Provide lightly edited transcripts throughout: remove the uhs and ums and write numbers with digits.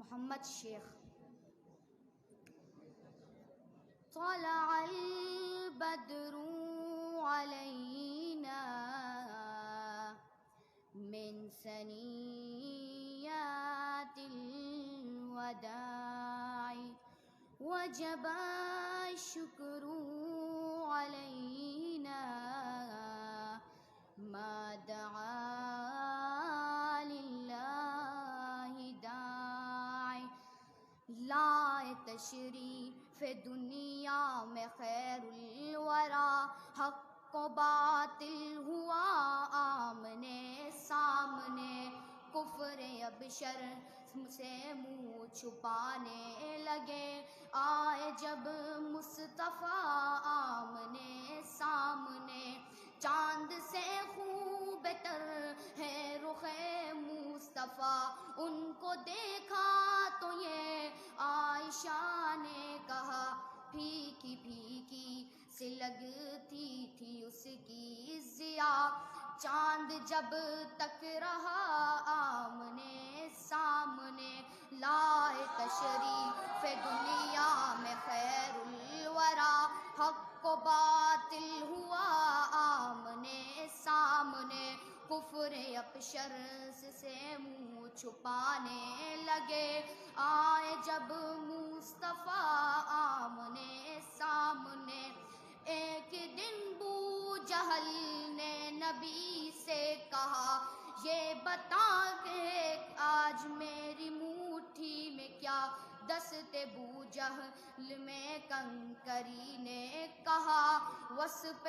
محمد شیخ۔ طلع البدر علينا من ثنيات الوداع وجب الشكر علينا ما دعا لله داعي۔ لائے تشریف دنیا میں خیر الورا، حق و باطل ہوا آمنے سامنے، کفر ابشر سے منہ چھپانے لگے، آئے جب مصطفیٰ آمنے سامنے، چاند سے خوب تر ہے رخ مصطفیٰ، ان کو دیکھا تو یہ عائشہ نے کہا، پھیکی پھیکی سی لگتی تھی اس کی ضیا، چاند جب تک رہا آمنے سامنے، لائے تشریف دنیا میں خیر الورا، حق و باطل ہوا آمنے سامنے، کفر اپشر سے منہ چھپانے لگے، آئے جب مصطفیٰ آمنے سامنے۔ ایک دن بو جہل نے نبی سے کہا، یہ بتا کہ آج میری مٹھی میں کیا، دست بو جہل میں کنکری نے کہا، وصف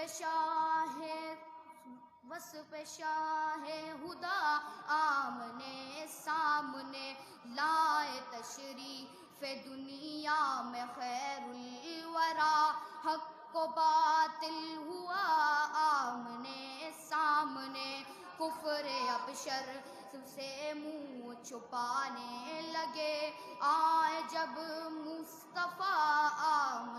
شاہ ہدا آمنے سامنے، لائے تشریف دنیا میں خیر الورا، حق و باطل ہوا آمنے سامنے، کفر ابشر سے منہ چھپانے لگے، آئے جب مصطفیٰ آمنے